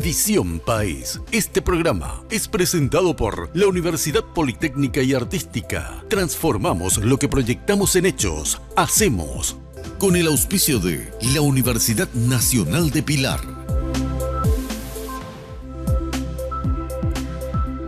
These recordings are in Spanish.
Visión País. Este programa es presentado por la Universidad Politécnica y Artística. Transformamos lo que proyectamos en hechos. Hacemos. Con el auspicio de la Universidad Nacional de Pilar.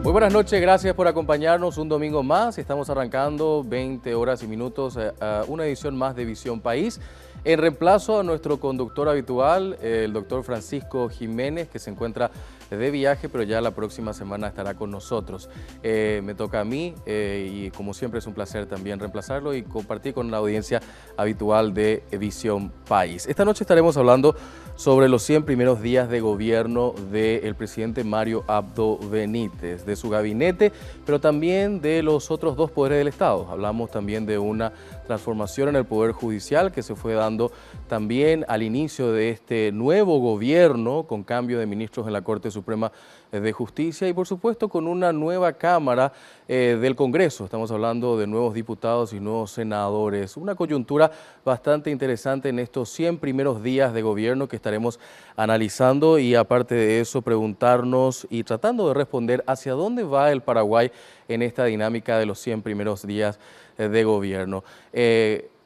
Muy buenas noches, gracias por acompañarnos un domingo más. Estamos arrancando 20 horas y minutos a una edición más de Visión País. En reemplazo a nuestro conductor habitual, el doctor Francisco Jiménez, que se encuentra de viaje, pero ya la próxima semana estará con nosotros. Me toca a mí y como siempre es un placer también reemplazarlo y compartir con la audiencia habitual de Visión País. Esta noche estaremos hablando sobre los 100 primeros días de gobierno del presidente Mario Abdo Benítez, de su gabinete, pero también de los otros dos poderes del Estado. Hablamos también de una transformación en el Poder Judicial que se fue dando también al inicio de este nuevo gobierno, con cambio de ministros en la Corte Suprema de Justicia y por supuesto con una nueva Cámara del Congreso. Estamos hablando de nuevos diputados y nuevos senadores. Una coyuntura bastante interesante en estos 100 primeros días de gobierno que estaremos analizando y aparte de eso preguntarnos y tratando de responder hacia dónde va el Paraguay en esta dinámica de los 100 primeros días de gobierno.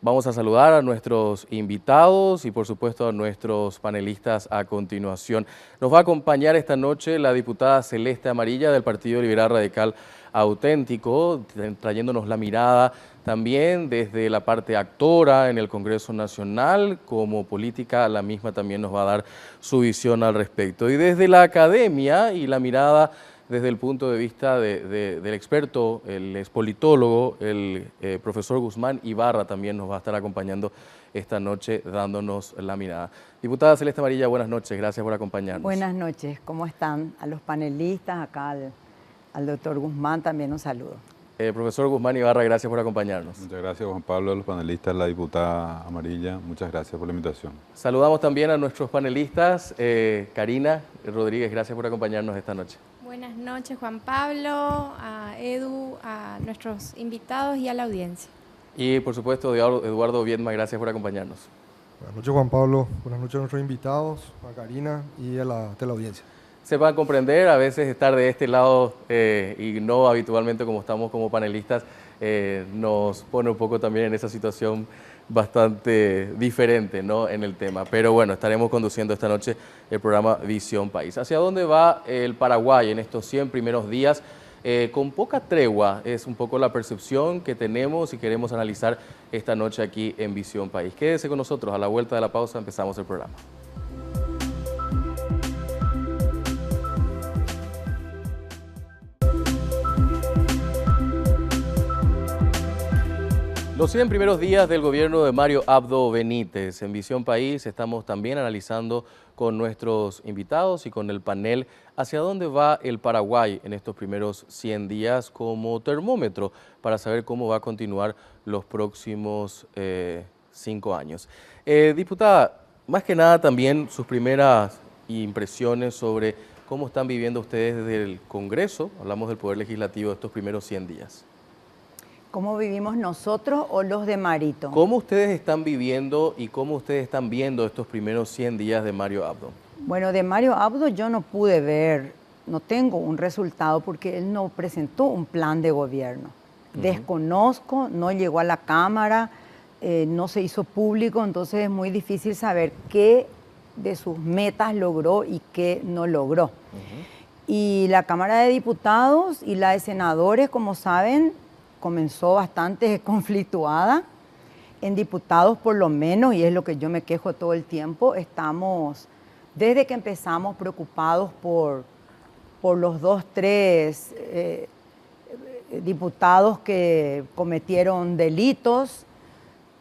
Vamos a saludar a nuestros invitados y por supuesto a nuestros panelistas a continuación. Nos va a acompañar esta noche la diputada Celeste Amarilla del Partido Liberal Radical Auténtico, trayéndonos la mirada también desde la parte actora en el Congreso Nacional, como política, la misma también nos va a dar su visión al respecto. Y desde la academia y la mirada desde el punto de vista del experto, el expolitólogo, el profesor Guzmán Ibarra también nos va a estar acompañando esta noche dándonos la mirada. Diputada Celeste Amarilla, buenas noches, gracias por acompañarnos. Buenas noches, ¿cómo están? A los panelistas, acá al doctor Guzmán también un saludo. Profesor Guzmán Ibarra, gracias por acompañarnos. Muchas gracias, Juan Pablo, a los panelistas, la diputada Amarilla, muchas gracias por la invitación. Saludamos también a nuestros panelistas, Karina Rodríguez, gracias por acompañarnos esta noche. Buenas noches, Juan Pablo, a Edu, a nuestros invitados y a la audiencia. Y por supuesto, Eduardo Viedma, gracias por acompañarnos. Buenas noches, Juan Pablo. Buenas noches a nuestros invitados, a Karina y a la teleaudiencia. Sepan comprender, a veces estar de este lado y no habitualmente como estamos como panelistas, nos pone un poco también en esa situación bastante diferente, ¿no?, en el tema. Pero bueno, estaremos conduciendo esta noche el programa Visión País. ¿Hacia dónde va el Paraguay en estos 100 primeros días? Con poca tregua es un poco la percepción que tenemos y queremos analizar esta noche aquí en Visión País. Quédese con nosotros, a la vuelta de la pausa empezamos el programa. Los 100 primeros días del gobierno de Mario Abdo Benítez. En Visión País estamos también analizando con nuestros invitados y con el panel hacia dónde va el Paraguay en estos primeros 100 días como termómetro para saber cómo va a continuar los próximos 5 años. Diputada, más que nada también sus primeras impresiones sobre cómo están viviendo ustedes desde el Congreso, hablamos del Poder Legislativo, estos primeros 100 días. ¿Cómo vivimos nosotros o los de Marito? ¿Cómo ustedes están viviendo y cómo ustedes están viendo estos primeros 100 días de Mario Abdo? Bueno, de Mario Abdo yo no pude ver, no tengo un resultado porque él no presentó un plan de gobierno. Desconozco, no llegó a la Cámara, no se hizo público, entonces es muy difícil saber qué de sus metas logró y qué no logró. Y la Cámara de Diputados y la de Senadores, como saben, comenzó bastante conflictuada. En diputados por lo menos, y es lo que yo me quejo todo el tiempo, estamos desde que empezamos preocupados por los 2, 3 diputados que cometieron delitos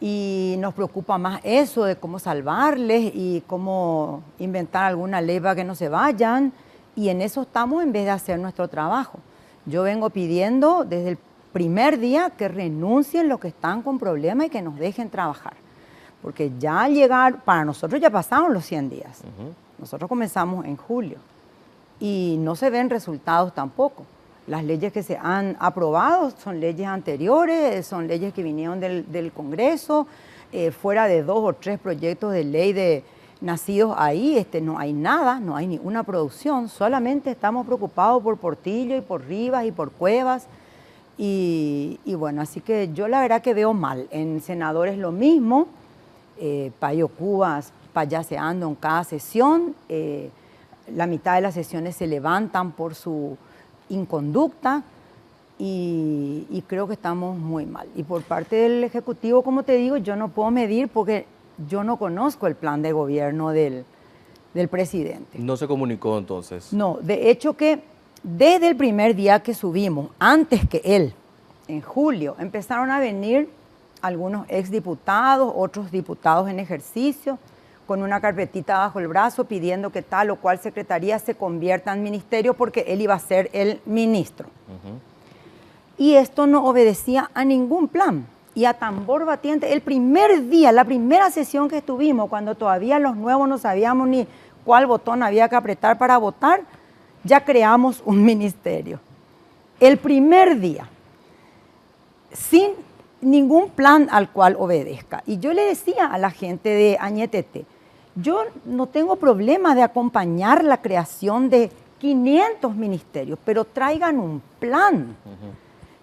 y nos preocupa más eso de cómo salvarles y cómo inventar alguna ley para que no se vayan, y en eso estamos en vez de hacer nuestro trabajo. Yo vengo pidiendo desde el primer día que renuncien los que están con problemas y que nos dejen trabajar. Porque ya para nosotros ya pasaron los 100 días. Nosotros comenzamos en julio y no se ven resultados tampoco. Las leyes que se han aprobado son leyes anteriores, son leyes que vinieron del Congreso, fuera de 2 o 3 proyectos de ley de nacidos ahí, no hay nada, no hay ninguna producción, solamente estamos preocupados por Portillo y por Rivas y por Cuevas. Y bueno, así que yo la verdad que veo mal. En senadores lo mismo, Payo Cubas payaseando en cada sesión, la mitad de las sesiones se levantan por su inconducta y creo que estamos muy mal. Y por parte del Ejecutivo, como te digo, yo no puedo medir porque yo no conozco el plan de gobierno del presidente. ¿No se comunicó entonces? No, de hecho que desde el primer día que subimos, antes que él, en julio, empezaron a venir algunos exdiputados, otros diputados en ejercicio, con una carpetita bajo el brazo pidiendo que tal o cual secretaría se convierta en ministerio porque él iba a ser el ministro. Y esto no obedecía a ningún plan. Y a tambor batiente, el primer día, la primera sesión que estuvimos, cuando todavía los nuevos no sabíamos ni cuál botón había que apretar para votar, ya creamos un ministerio. El primer día, sin ningún plan al cual obedezca. Y yo le decía a la gente de Añetete, yo no tengo problema de acompañar la creación de 500 ministerios, pero traigan un plan.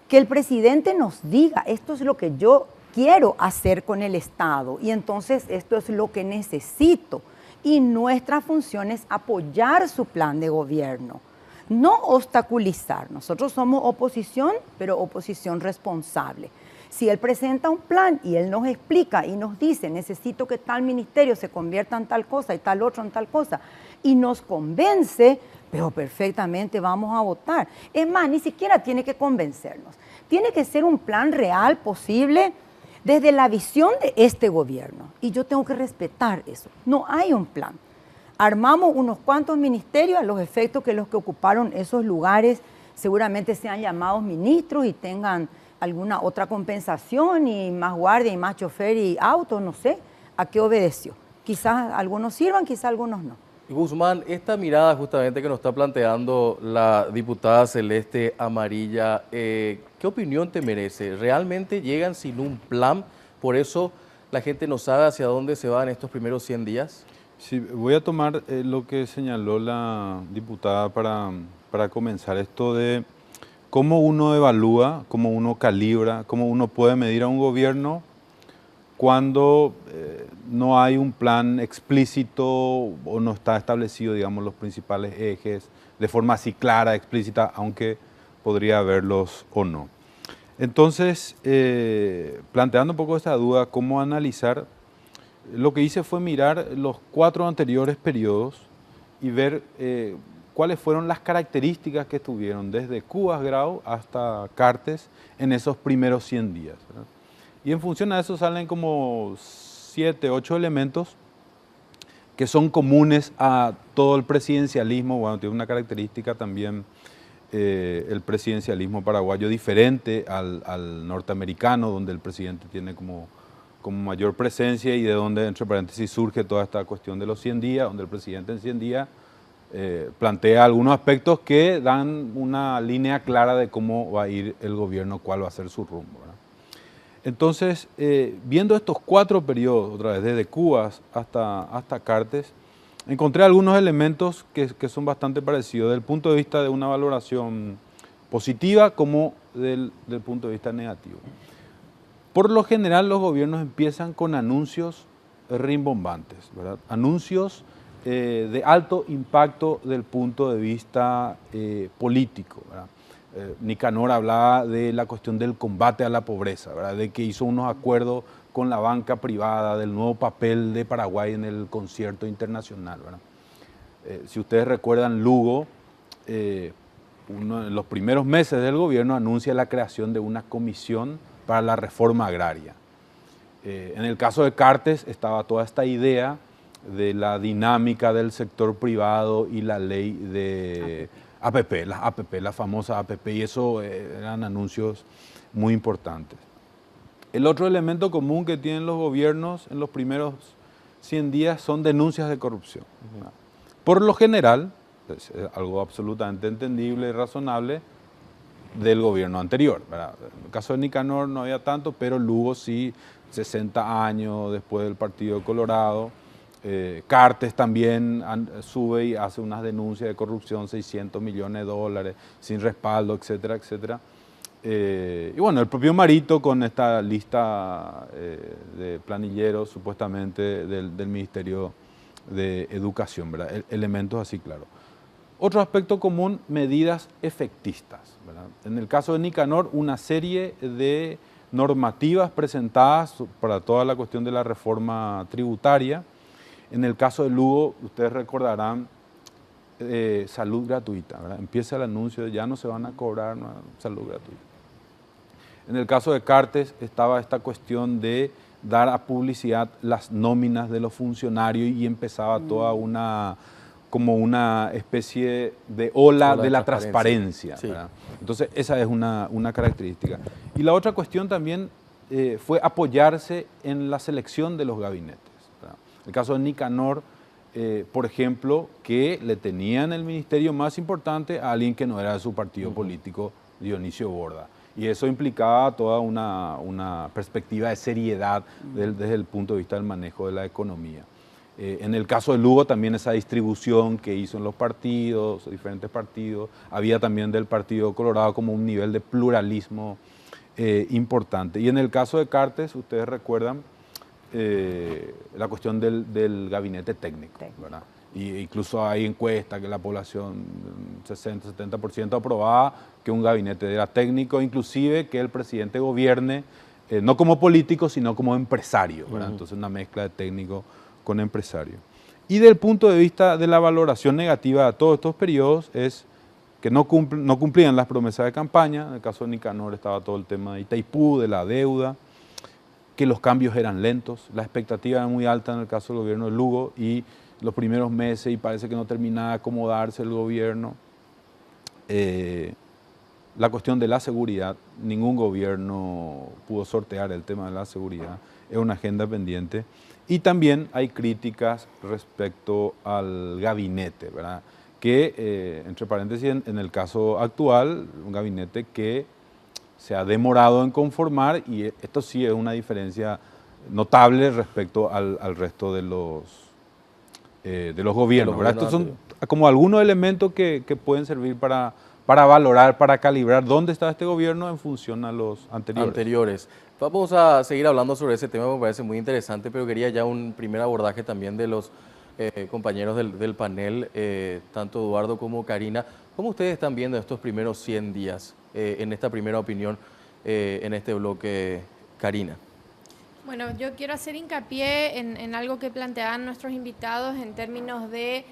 Que el presidente nos diga, esto es lo que yo quiero hacer con el Estado y entonces esto es lo que necesito. Y nuestra función es apoyar su plan de gobierno, no obstaculizar. Nosotros somos oposición, pero oposición responsable. Si él presenta un plan y él nos explica y nos dice, necesito que tal ministerio se convierta en tal cosa y tal otro en tal cosa, y nos convence, pero perfectamente vamos a votar. Es más, ni siquiera tiene que convencernos. Tiene que ser un plan real, posible, desde la visión de este gobierno. Y yo tengo que respetar eso. No hay un plan. Armamos unos cuantos ministerios a los efectos que los que ocuparon esos lugares seguramente sean llamados ministros y tengan alguna otra compensación y más guardia y más chofer y auto, no sé a qué obedeció. Quizás algunos sirvan, quizás algunos no. Guzmán, esta mirada justamente que nos está planteando la diputada Celeste Amarilla, ¿qué opinión te merece? ¿Realmente llegan sin un plan? ¿Por eso la gente no sabe hacia dónde se van estos primeros 100 días? Sí, voy a tomar lo que señaló la diputada para comenzar esto de cómo uno evalúa, cómo uno calibra, cómo uno puede medir a un gobierno cuando no hay un plan explícito o no está establecido, digamos, los principales ejes de forma así clara, explícita, aunque podría haberlos o no. Entonces, planteando un poco esta duda, cómo analizar, lo que hice fue mirar los 4 anteriores periodos y ver cuáles fueron las características que tuvieron desde Cubas Grau hasta Cartes en esos primeros 100 días, ¿verdad? Y en función a eso salen como 7, 8 elementos que son comunes a todo el presidencialismo. Bueno, tiene una característica también el presidencialismo paraguayo diferente al norteamericano, donde el presidente tiene como mayor presencia y de donde, entre paréntesis, surge toda esta cuestión de los 100 días, donde el presidente en 100 días plantea algunos aspectos que dan una línea clara de cómo va a ir el gobierno, cuál va a ser su rumbo, ¿verdad? Entonces, viendo estos 4 periodos, otra vez desde Cubas hasta Cartes, encontré algunos elementos que son bastante parecidos desde el punto de vista de una valoración positiva como del punto de vista negativo. Por lo general, los gobiernos empiezan con anuncios rimbombantes, ¿verdad? Anuncios de alto impacto del punto de vista político, ¿verdad? Nicanor hablaba de la cuestión del combate a la pobreza, ¿verdad? De que hizo unos acuerdos con la banca privada, del nuevo papel de Paraguay en el concierto internacional, ¿verdad? Si ustedes recuerdan, Lugo, en los primeros meses del gobierno, anuncia la creación de una comisión para la reforma agraria. En el caso de Cartes estaba toda esta idea de la dinámica del sector privado y la ley de APP, la famosa APP, y eso eran anuncios muy importantes. El otro elemento común que tienen los gobiernos en los primeros 100 días son denuncias de corrupción. Por lo general, es algo absolutamente entendible y razonable del gobierno anterior, ¿verdad? En el caso de Nicanor no había tanto, pero Lugo sí, 60 años después del Partido Colorado, Cartes también sube y hace unas denuncias de corrupción, 600 millones de dólares, sin respaldo, etcétera, etcétera. Y bueno, el propio Marito con esta lista de planilleros supuestamente del Ministerio de Educación, ¿verdad? Elementos así, claro. Otro aspecto común, medidas efectistas, ¿verdad? En el caso de Nicanor, una serie de normativas presentadas para toda la cuestión de la reforma tributaria. En el caso de Lugo, ustedes recordarán, salud gratuita, ¿verdad? Empieza el anuncio, ya no se van a cobrar salud gratuita. En el caso de Cartes estaba esta cuestión de dar a publicidad las nóminas de los funcionarios y empezaba toda como una especie de ola de la transparencia. Sí. ¿Verdad? Entonces esa es una característica. Y la otra cuestión también fue apoyarse en la selección de los gabinetes. ¿Verdad? El caso de Nicanor, por ejemplo, que le tenía en el ministerio más importante a alguien que no era de su partido político, Dionisio Borda. Y eso implicaba toda una perspectiva de seriedad desde el punto de vista del manejo de la economía. En el caso de Lugo también esa distribución que hizo en los partidos, diferentes partidos, había también del Partido Colorado como un nivel de pluralismo importante. Y en el caso de Cartes, ustedes recuerdan la cuestión del gabinete técnico, ¿verdad? Y incluso hay encuestas que la población, 60-70% aprobaba que un gabinete era técnico, inclusive que el presidente gobierne, no como político, sino como empresario, ¿verdad? Entonces una mezcla de técnico con empresario. Y del punto de vista de la valoración negativa de todos estos periodos es que no cumplían las promesas de campaña. En el caso de Nicanor estaba todo el tema de Itaipú, de la deuda, que los cambios eran lentos, la expectativa era muy alta en el caso del gobierno de Lugo y los primeros meses y parece que no terminaba de acomodarse el gobierno. La cuestión de la seguridad, ningún gobierno pudo sortear el tema de la seguridad, es una agenda pendiente. Y también hay críticas respecto al gabinete, ¿verdad? Que, entre paréntesis, en el caso actual, un gabinete que se ha demorado en conformar y esto sí es una diferencia notable respecto al resto de los gobiernos, ¿verdad? Estos son como algunos elementos que pueden servir para valorar, para calibrar dónde está este gobierno en función a los anteriores. Vamos a seguir hablando sobre ese tema, me parece muy interesante, pero quería ya un primer abordaje también de los compañeros del panel, tanto Eduardo como Karina. ¿Cómo ustedes están viendo estos primeros 100 días en esta primera opinión en este bloque, Karina? Bueno, yo quiero hacer hincapié en algo que planteaban nuestros invitados en términos de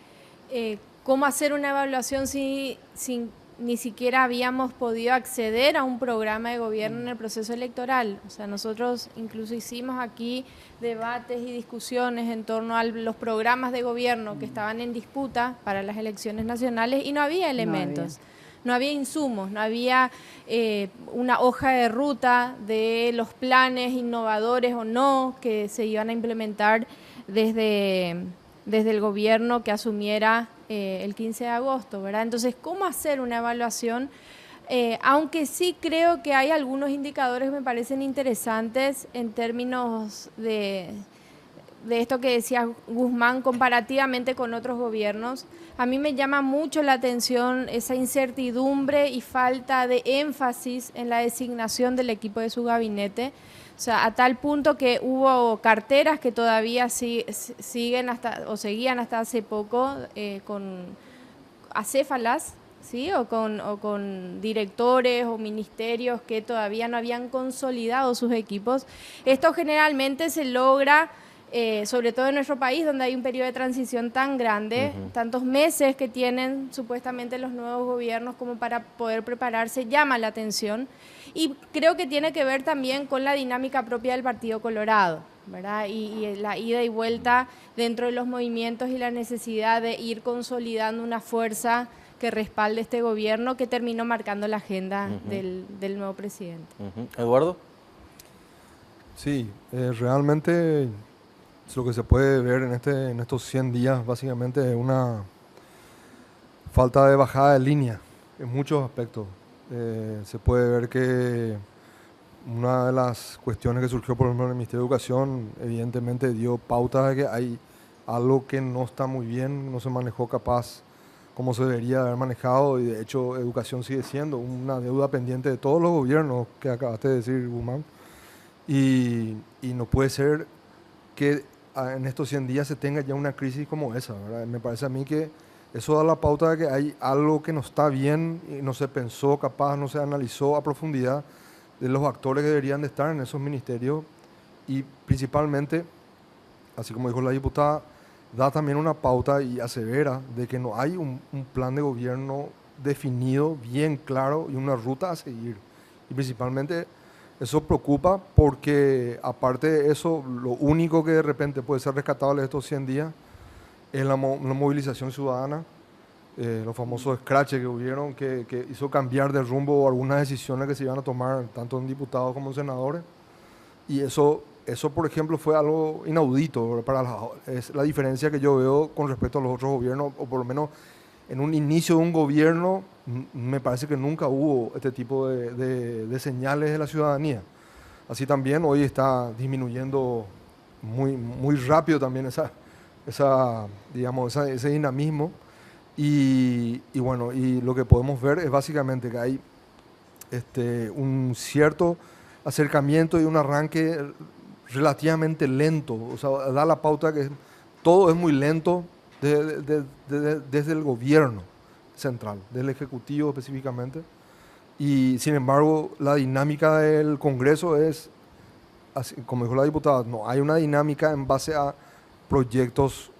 cómo hacer una evaluación sin ni siquiera habíamos podido acceder a un programa de gobierno en el proceso electoral. O sea, nosotros incluso hicimos aquí debates y discusiones en torno a los programas de gobierno que estaban en disputa para las elecciones nacionales y no había elementos. No había insumos, no había una hoja de ruta de los planes innovadores o no que se iban a implementar desde el gobierno que asumiera el 15 de agosto, ¿verdad? Entonces, ¿cómo hacer una evaluación? Aunque sí creo que hay algunos indicadores que me parecen interesantes en términos de esto que decía Guzmán comparativamente con otros gobiernos. A mí me llama mucho la atención esa incertidumbre y falta de énfasis en la designación del equipo de su gabinete. O sea, a tal punto que hubo carteras que todavía seguían hasta hace poco con acéfalas, ¿sí? o con directores o ministerios que todavía no habían consolidado sus equipos. Esto generalmente se logra, sobre todo en nuestro país, donde hay un periodo de transición tan grande, tantos meses que tienen supuestamente los nuevos gobiernos como para poder prepararse, llama la atención. Y creo que tiene que ver también con la dinámica propia del Partido Colorado, ¿verdad? Y la ida y vuelta dentro de los movimientos y la necesidad de ir consolidando una fuerza que respalde este gobierno que terminó marcando la agenda del nuevo presidente. Eduardo. Sí, realmente lo que se puede ver en estos 100 días básicamente es una falta de bajada de línea en muchos aspectos. Se puede ver que una de las cuestiones que surgió por ejemplo en el Ministerio de Educación evidentemente dio pauta de que hay algo que no está muy bien, no se manejó capaz como se debería haber manejado, y de hecho educación sigue siendo una deuda pendiente de todos los gobiernos que acabaste de decir, Guzmán, y no puede ser que en estos 100 días se tenga ya una crisis como esa, ¿verdad? Me parece a mí que eso da la pauta de que hay algo que no está bien y no se pensó capaz, no se analizó a profundidad de los actores que deberían de estar en esos ministerios, y principalmente, así como dijo la diputada, da también una pauta y asevera de que no hay un plan de gobierno definido, bien claro, y una ruta a seguir. Y principalmente eso preocupa porque, aparte de eso, lo único que de repente puede ser rescatable de estos 100 días es la movilización ciudadana, los famosos scratches que hubieron, que hizo cambiar de rumbo algunas decisiones que se iban a tomar tanto en diputados como en senadores. Y eso, por ejemplo, fue algo inaudito es la diferencia que yo veo con respecto a los otros gobiernos, o por lo menos en un inicio de un gobierno, me parece que nunca hubo este tipo de señales de la ciudadanía. Así también hoy está disminuyendo muy rápido también ese dinamismo. Y bueno, y lo que podemos ver es básicamente que hay un cierto acercamiento y un arranque relativamente lento. O sea, da la pauta que todo es muy lento desde el gobierno central, del Ejecutivo específicamente. Y sin embargo, la dinámica del Congreso es, así, como dijo la diputada, no hay una dinámica en base a proyectos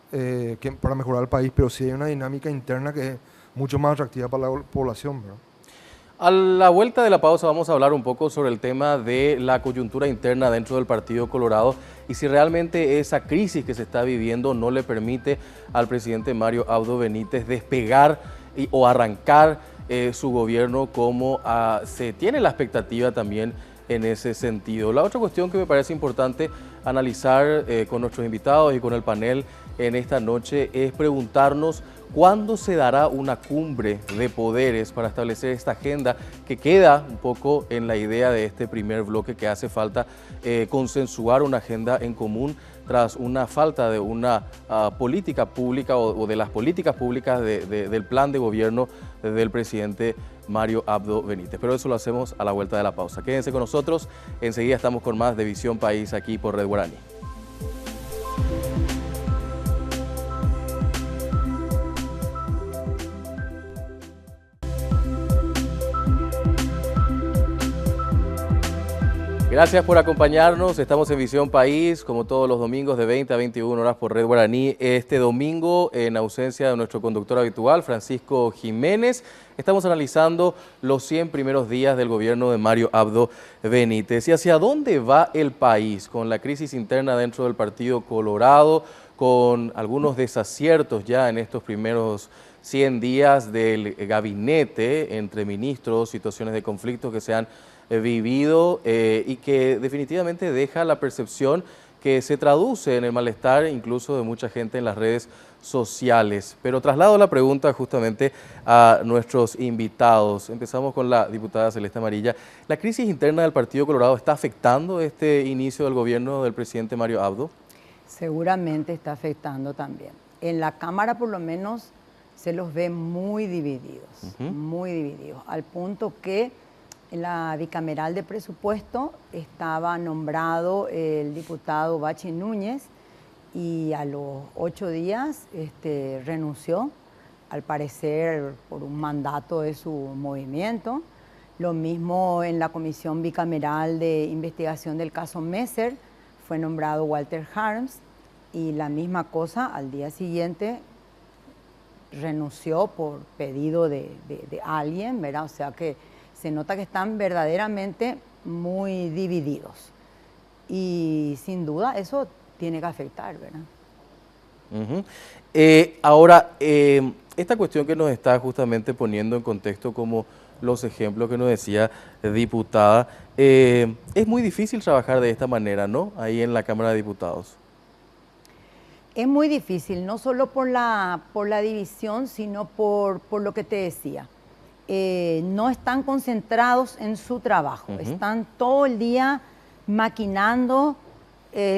para mejorar el país, pero sí hay una dinámica interna que es mucho más atractiva para la población, ¿verdad? A la vuelta de la pausa vamos a hablar un poco sobre el tema de la coyuntura interna dentro del Partido Colorado y si realmente esa crisis que se está viviendo no le permite al presidente Mario Abdo Benítez despegar o arrancar su gobierno como se tiene la expectativa también en ese sentido. La otra cuestión que me parece importante analizar con nuestros invitados y con el panel en esta noche es preguntarnos cuándo se dará una cumbre de poderes para establecer esta agenda que queda un poco en la idea de este primer bloque, que hace falta consensuar una agenda en común tras una falta de una política pública o de las políticas públicas del plan de gobierno del presidente Mario Abdo Benítez. Pero eso lo hacemos a la vuelta de la pausa. Quédense con nosotros, enseguida estamos con más de Visión País aquí por Red Guaraní. Gracias por acompañarnos, estamos en Visión País, como todos los domingos de 20 a 21 horas por Red Guaraní. Este domingo, en ausencia de nuestro conductor habitual, Francisco Jiménez, estamos analizando los 100 primeros días del gobierno de Mario Abdo Benítez y hacia dónde va el país con la crisis interna dentro del Partido Colorado, con algunos desaciertos ya en estos primeros 100 días del gabinete entre ministros, situaciones de conflictos que se han vivido y que definitivamente deja la percepción que se traduce en el malestar incluso de mucha gente en las redes sociales. Pero traslado la pregunta justamente a nuestros invitados. Empezamos con la diputada Celeste Amarilla. ¿La crisis interna del Partido Colorado está afectando este inicio del gobierno del presidente Mario Abdo? Seguramente está afectando también. En la Cámara por lo menos se los ve muy divididos, al punto que en la bicameral de presupuesto estaba nombrado el diputado Bachi Núñez y a los 8 días renunció, al parecer por un mandato de su movimiento. Lo mismo en la comisión bicameral de investigación del caso Messer, fue nombrado Walter Harms y la misma cosa al día siguiente renunció por pedido de alguien, ¿verdad? O sea que se nota que están verdaderamente muy divididos y sin duda eso tiene que afectar, ¿verdad? Ahora, esta cuestión que nos está justamente poniendo en contexto como los ejemplos que nos decía diputada, es muy difícil trabajar de esta manera, ¿no? Ahí en la Cámara de Diputados. Es muy difícil, no solo por la división, sino por lo que te decía. No están concentrados en su trabajo, están todo el día maquinando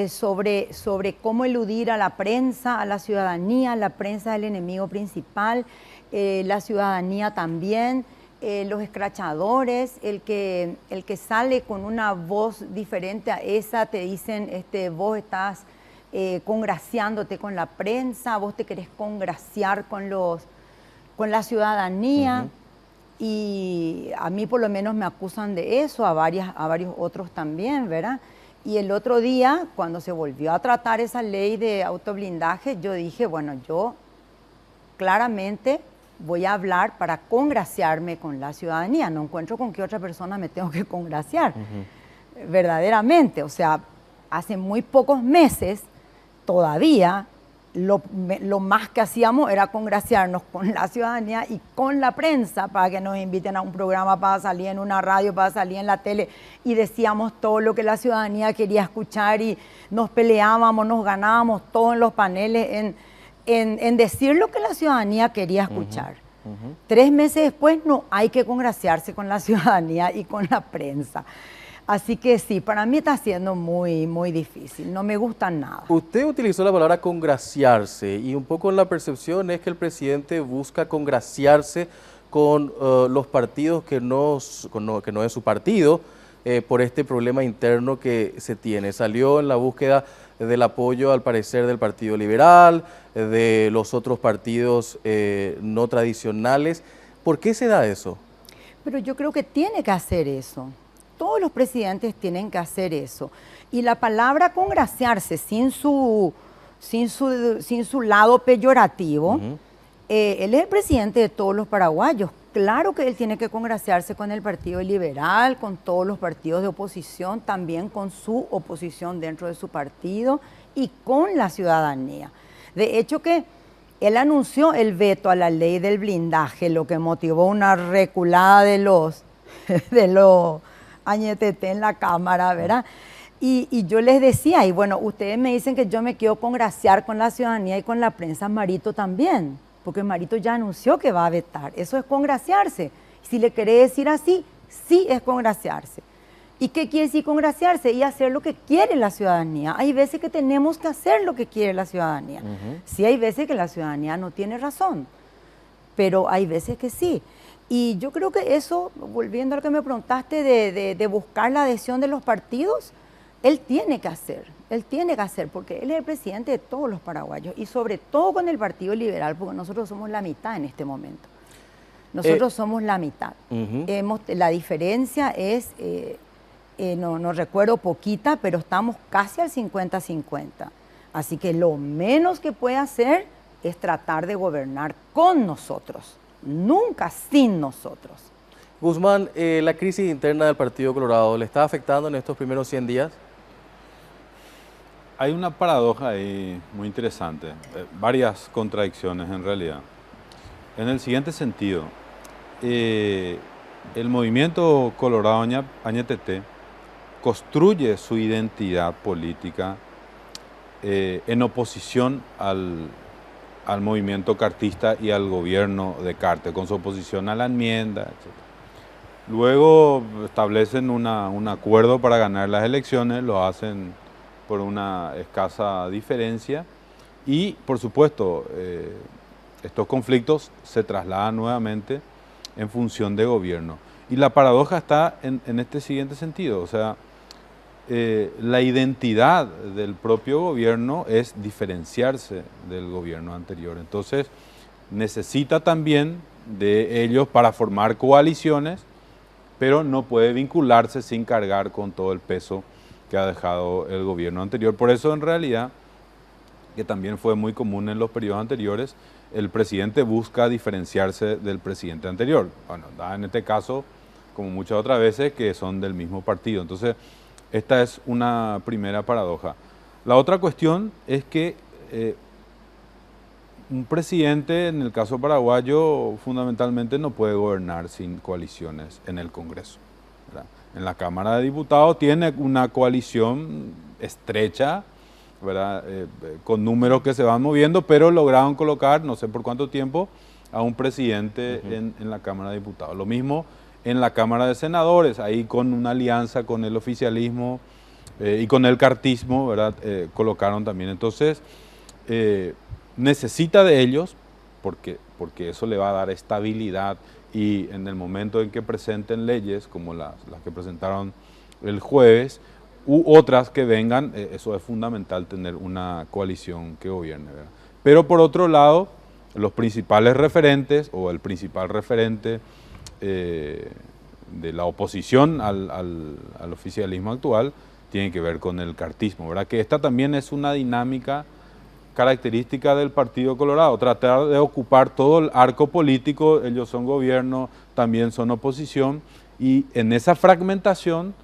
sobre cómo eludir a la prensa, a la ciudadanía. La prensa es el enemigo principal, la ciudadanía también, los escrachadores, el que sale con una voz diferente a esa, te dicen, vos estás congraciándote con la prensa, vos te querés congraciar con la ciudadanía. Y a mí por lo menos me acusan de eso, a varios otros también, ¿verdad? Y el otro día, cuando se volvió a tratar esa ley de autoblindaje, yo dije, bueno, yo claramente voy a hablar para congraciarme con la ciudadanía. No encuentro con qué otra persona me tengo que congraciar, verdaderamente. O sea, hace muy pocos meses, todavía, lo más que hacíamos era congraciarnos con la ciudadanía y con la prensa para que nos inviten a un programa, para salir en una radio, para salir en la tele, y decíamos todo lo que la ciudadanía quería escuchar y nos peleábamos, nos ganábamos todo en los paneles en decir lo que la ciudadanía quería escuchar. 3 meses después no hay que congraciarse con la ciudadanía y con la prensa. Así que sí, para mí está siendo muy, muy difícil, no me gusta nada. Usted utilizó la palabra congraciarse y un poco la percepción es que el presidente busca congraciarse con los partidos que no es su partido por este problema interno que se tiene. Salió en la búsqueda del apoyo, al parecer, del Partido Liberal, de los otros partidos no tradicionales. ¿Por qué se da eso? Pero yo creo que tiene que hacer eso. Todos los presidentes tienen que hacer eso. Y la palabra congraciarse sin su lado peyorativo, él es el presidente de todos los paraguayos. Claro que él tiene que congraciarse con el Partido Liberal, con todos los partidos de oposición, también con su oposición dentro de su partido y con la ciudadanía. De hecho que él anunció el veto a la ley del blindaje, lo que motivó una reculada de los añetete en la Cámara, ¿verdad? Y yo les decía, y bueno, ustedes me dicen que yo me quiero congraciar con la ciudadanía y con la prensa, Marito también, porque Marito ya anunció que va a vetar. Eso es congraciarse. Si le querés decir así, sí es congraciarse. ¿Y qué quiere decir congraciarse? Y hacer lo que quiere la ciudadanía. Hay veces que tenemos que hacer lo que quiere la ciudadanía. Sí hay veces que la ciudadanía no tiene razón, pero hay veces que sí. Y yo creo que eso, volviendo a lo que me preguntaste de buscar la adhesión de los partidos, él tiene que hacer, porque él es el presidente de todos los paraguayos y sobre todo con el Partido Liberal, porque nosotros somos la mitad en este momento. Nosotros somos la mitad. La diferencia es, no recuerdo poquita, pero estamos casi al 50-50. Así que lo menos que puede hacer es tratar de gobernar con nosotros. Nunca sin nosotros. Guzmán, la crisis interna del Partido Colorado, ¿le está afectando en estos primeros 100 días? Hay una paradoja ahí muy interesante, varias contradicciones en realidad. En el siguiente sentido, el movimiento Colorado Añetete construye su identidad política en oposición al movimiento cartista y al gobierno de Carter, con su oposición a la enmienda, etc. Luego establecen un acuerdo para ganar las elecciones, lo hacen por una escasa diferencia y, por supuesto, estos conflictos se trasladan nuevamente en función de gobierno. Y la paradoja está en este siguiente sentido, o sea, la identidad del propio gobierno es diferenciarse del gobierno anterior. Entonces, necesita también de ellos para formar coaliciones, pero no puede vincularse sin cargar con todo el peso que ha dejado el gobierno anterior. Por eso, en realidad, que también fue muy común en los periodos anteriores, el presidente busca diferenciarse del presidente anterior. Bueno, en este caso, como muchas otras veces, que son del mismo partido. Entonces, esta es una primera paradoja. La otra cuestión es que un presidente, en el caso paraguayo, fundamentalmente no puede gobernar sin coaliciones en el Congreso, ¿verdad? En la Cámara de Diputados tiene una coalición estrecha, ¿verdad? Con números que se van moviendo, pero lograron colocar, no sé por cuánto tiempo, a un presidente en la Cámara de Diputados. Lo mismo en la Cámara de Senadores, ahí con una alianza con el oficialismo y con el cartismo, ¿verdad? Colocaron también. Entonces, necesita de ellos porque eso le va a dar estabilidad y en el momento en que presenten leyes como las que presentaron el jueves u otras que vengan, eso es fundamental tener una coalición que gobierne, ¿verdad? Pero por otro lado, los principales referentes o el principal referente de la oposición al oficialismo actual tiene que ver con el cartismo, ¿verdad? Que esta también es una dinámica característica del Partido Colorado, tratar de ocupar todo el arco político. Ellos son gobierno, también son oposición, y en esa fragmentación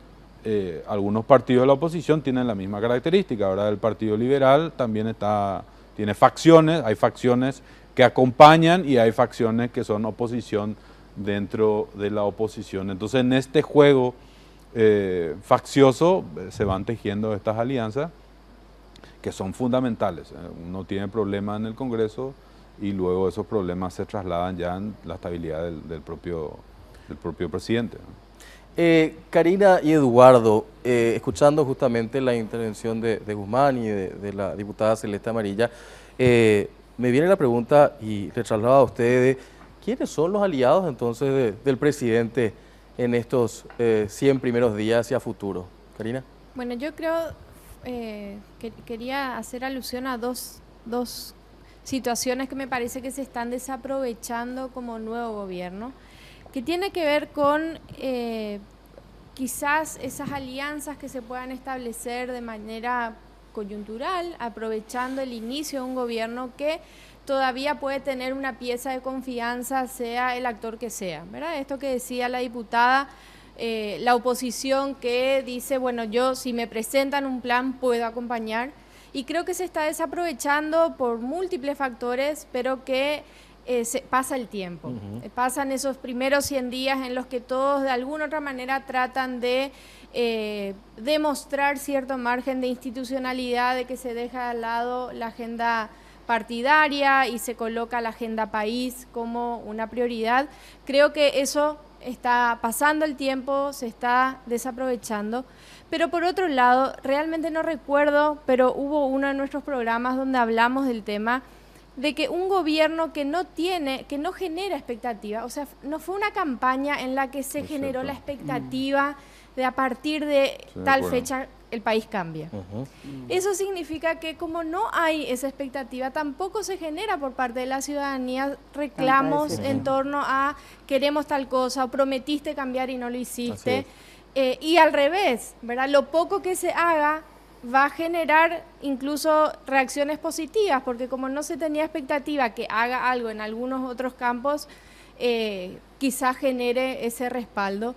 algunos partidos de la oposición tienen la misma característica, ¿verdad? El Partido Liberal también tiene facciones, hay facciones que acompañan y hay facciones que son oposición dentro de la oposición. Entonces, en este juego faccioso se van tejiendo estas alianzas que son fundamentales. Uno tiene problemas en el Congreso y luego esos problemas se trasladan ya en la estabilidad del propio presidente. Karina y Eduardo, escuchando justamente la intervención de Guzmán y de la diputada Celeste Amarilla, me viene la pregunta y le traslado a ustedes, ¿quiénes son los aliados entonces del presidente en estos 100 primeros días hacia futuro? Karina. Bueno, yo creo que quería hacer alusión a dos situaciones que me parece que se están desaprovechando como nuevo gobierno, que tiene que ver con quizás esas alianzas que se puedan establecer de manera coyuntural, aprovechando el inicio de un gobierno que todavía puede tener una pieza de confianza, sea el actor que sea, ¿verdad? Esto que decía la diputada, la oposición que dice, bueno, yo si me presentan un plan puedo acompañar, y creo que se está desaprovechando por múltiples factores, pero que pasa el tiempo. Pasan esos primeros 100 días en los que todos de alguna u otra manera tratan de demostrar cierto margen de institucionalidad, de que se deja de lado la agenda partidaria y se coloca la agenda país como una prioridad. Creo que eso está pasando el tiempo, se está desaprovechando. Pero por otro lado, realmente no recuerdo, pero hubo uno de nuestros programas donde hablamos del tema de que un gobierno que no genera expectativa, o sea, no fue una campaña en la que se generó la expectativa de a partir de tal fecha el país cambia. Eso significa que como no hay esa expectativa, tampoco se genera por parte de la ciudadanía reclamos en torno a queremos tal cosa o prometiste cambiar y no lo hiciste. Y al revés, ¿verdad? Lo poco que se haga va a generar incluso reacciones positivas, porque como no se tenía expectativa que haga algo en algunos otros campos, quizás genere ese respaldo.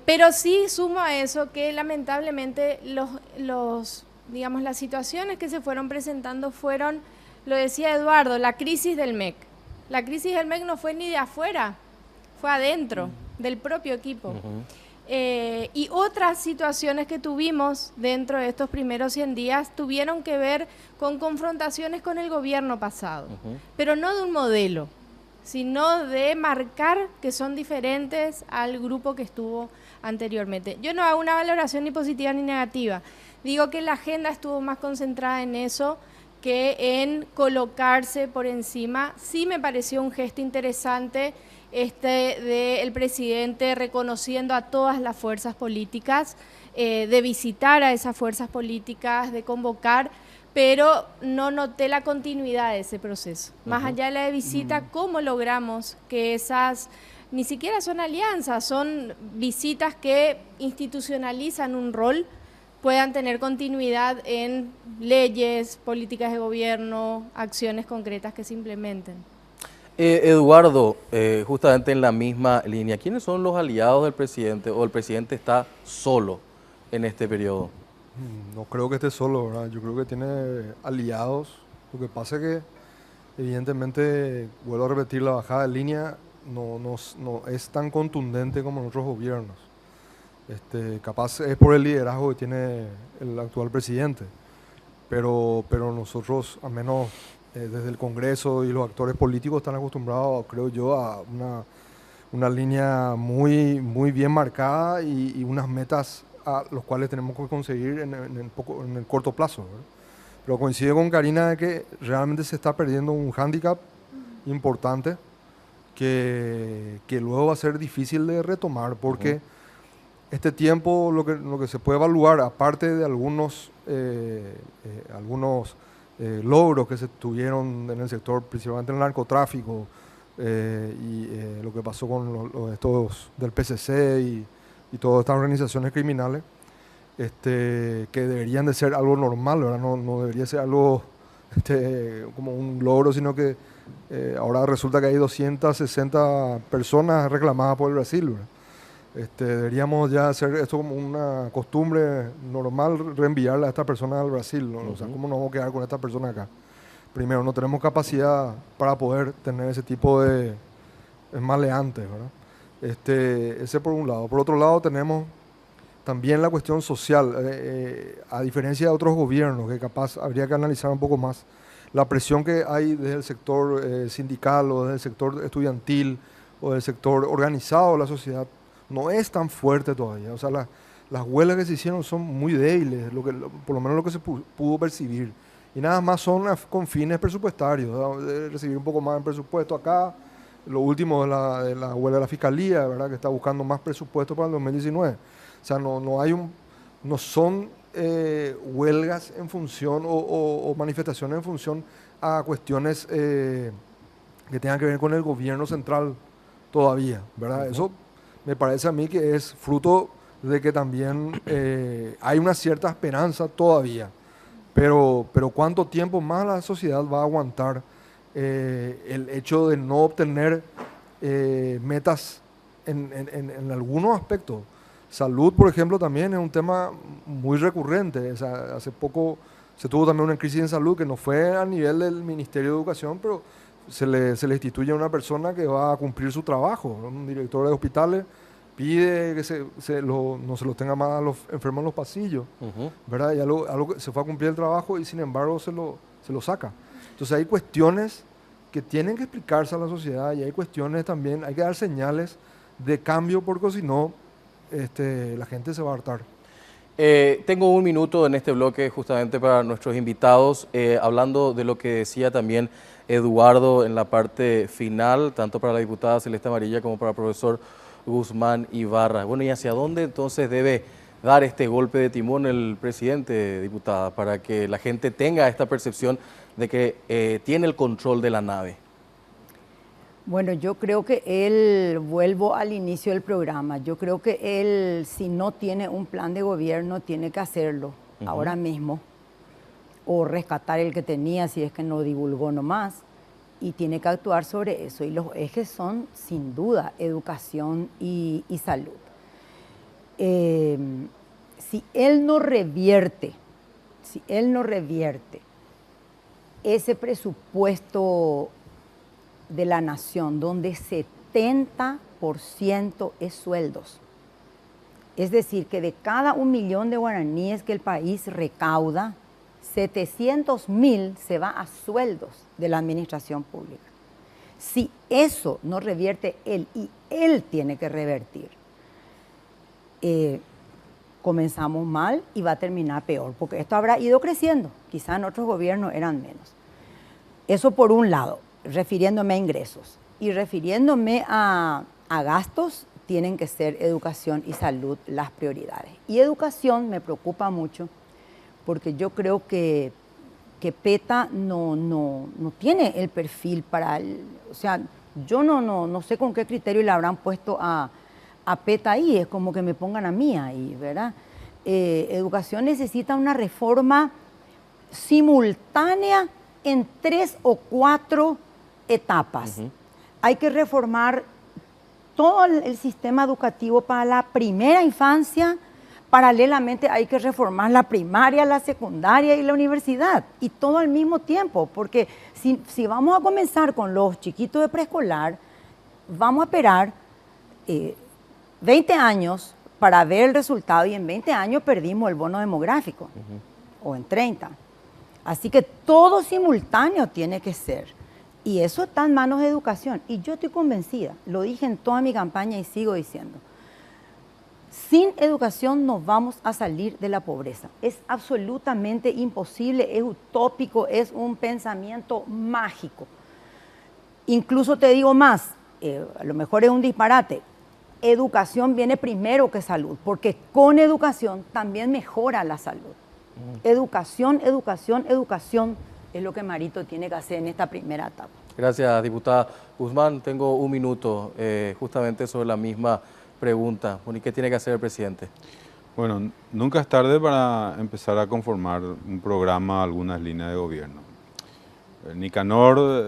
Pero sí sumo a eso que lamentablemente digamos, las situaciones que se fueron presentando fueron, lo decía Eduardo, la crisis del MEC. La crisis del MEC no fue ni de afuera, fue adentro del propio equipo. Y otras situaciones que tuvimos dentro de estos primeros 100 días tuvieron que ver con confrontaciones con el gobierno pasado, pero no de un modelo, sino de marcar que son diferentes al grupo que estuvo anteriormente. Yo no hago una valoración ni positiva ni negativa, digo que la agenda estuvo más concentrada en eso que en colocarse por encima. Sí me pareció un gesto interesante del presidente reconociendo a todas las fuerzas políticas, de visitar a esas fuerzas políticas, de convocar, pero no noté la continuidad de ese proceso. Más allá de la visita, ¿cómo logramos que esas, ni siquiera son alianzas, son visitas que institucionalizan un rol, puedan tener continuidad en leyes, políticas de gobierno, acciones concretas que se implementen? Eduardo, justamente en la misma línea, ¿quiénes son los aliados del presidente o el presidente está solo en este periodo? No creo que esté solo, ¿verdad? Yo creo que tiene aliados. Lo que pasa es que, evidentemente, vuelvo a repetir, la bajada de línea no es tan contundente como en otros gobiernos. Capaz es por el liderazgo que tiene el actual presidente, pero nosotros, al menos desde el Congreso y los actores políticos, están acostumbrados, creo yo, a una línea muy bien marcada y unas metas a los cuales tenemos que conseguir en el corto plazo, ¿verdad? Pero coincido con Karina de que realmente se está perdiendo un hándicap importante que luego va a ser difícil de retomar, porque este tiempo lo que se puede evaluar, aparte de algunos logros que se tuvieron en el sector, principalmente en el narcotráfico, lo que pasó con estos del PCC y todas estas organizaciones criminales, que deberían de ser algo normal, ¿verdad? No debería ser algo como un logro, sino que ahora resulta que hay 260 personas reclamadas por el Brasil, ¿verdad? Deberíamos ya hacer esto como una costumbre normal, reenviarle a estas personas al Brasil, ¿no? O sea, ¿cómo nos vamos a quedar con estas personas acá? Primero, no tenemos capacidad para poder tener ese tipo de maleantes, ¿verdad? Ese por un lado. Por otro lado, tenemos también la cuestión social. A diferencia de otros gobiernos, que capaz habría que analizar un poco más, la presión que hay desde el sector sindical o desde el sector estudiantil o del sector organizado de la sociedad no es tan fuerte todavía. O sea, las huelgas que se hicieron son muy débiles, por lo menos lo que se pudo percibir. Y nada más son con fines presupuestarios, ¿verdad? De recibir un poco más en presupuesto acá. Lo último de la huelga de la Fiscalía, ¿verdad? Que está buscando más presupuesto para el 2019. O sea, no son huelgas en función o manifestaciones en función a cuestiones que tengan que ver con el gobierno central todavía, ¿verdad? Eso me parece a mí que es fruto de que también hay una cierta esperanza todavía. Pero ¿cuánto tiempo más la sociedad va a aguantar el hecho de no obtener metas en algunos aspectos? Salud, por ejemplo, también es un tema muy recurrente. O sea, hace poco se tuvo también una crisis en salud que no fue a nivel del Ministerio de Educación, pero se le instituye a una persona que va a cumplir su trabajo. Un director de hospitales pide que no se los tenga más a los enfermos en los pasillos, ¿verdad? Y algo que se fue a cumplir el trabajo y sin embargo se lo saca. Entonces hay cuestiones que tienen que explicarse a la sociedad y hay cuestiones también, hay que dar señales de cambio porque si no, la gente se va a hartar. Tengo un minuto en este bloque justamente para nuestros invitados, hablando de lo que decía también Eduardo en la parte final, tanto para la diputada Celeste Amarilla como para el profesor Guzmán Ibarra. Bueno, ¿y hacia dónde entonces debe dar este golpe de timón el presidente, diputada, para que la gente tenga esta percepción de que tiene el control de la nave? Bueno, yo creo que él, vuelvo al inicio del programa, yo creo que él, si no tiene un plan de gobierno, tiene que hacerlo ahora mismo, o rescatar el que tenía si es que no divulgó nomás, y tiene que actuar sobre eso. Y los ejes son, sin duda, educación y salud. Si él no revierte ese presupuesto de la nación, donde 70% es sueldos. Es decir, que de cada 1 millón de guaraníes que el país recauda, 700.000 se va a sueldos de la administración pública. Si eso no revierte él, y él tiene que revertir, comenzamos mal y va a terminar peor, porque esto habrá ido creciendo. Quizá en otros gobiernos eran menos. Eso por un lado, refiriéndome a ingresos. Y refiriéndome a gastos, tienen que ser educación y salud las prioridades. Y educación me preocupa mucho porque yo creo que PETA no tiene el perfil para... o sea, yo no sé con qué criterio le habrán puesto a PETA ahí, es como que me pongan a mí ahí, ¿verdad? Educación necesita una reforma simultánea en 3 o 4 etapas. Hay que reformar todo el sistema educativo para la primera infancia. Paralelamente hay que reformar la primaria, la secundaria y la universidad, y todo al mismo tiempo, porque si vamos a comenzar con los chiquitos de preescolar, vamos a esperar 20 años para ver el resultado, y en 20 años perdimos el bono demográfico, o en 30. Así que todo simultáneo tiene que ser, y eso está en manos de educación, y yo estoy convencida, lo dije en toda mi campaña y sigo diciendo, Sin educación no vamos a salir de la pobreza. Es absolutamente imposible, es utópico, es un pensamiento mágico. Incluso te digo más, a lo mejor es un disparate, educación viene primero que salud, porque con educación también mejora la salud. Educación, educación, educación es lo que Marito tiene que hacer en esta primera etapa. Gracias, diputada Guzmán. Tengo un minuto justamente sobre la misma pregunta. ¿Y qué tiene que hacer el presidente? Bueno, nunca es tarde para empezar a conformar un programa, algunas líneas de gobierno. Nicanor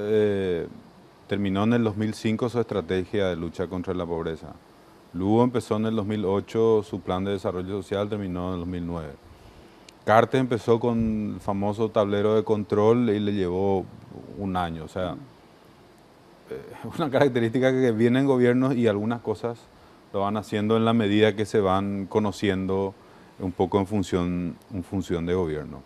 terminó en el 2005 su estrategia de lucha contra la pobreza. Lugo empezó en el 2008 su plan de desarrollo social, terminó en el 2009. Cartes empezó con el famoso tablero de control y le llevó un año. O sea, una característica que viene en gobiernos y algunas cosas lo van haciendo en la medida que se van conociendo un poco en función de gobierno.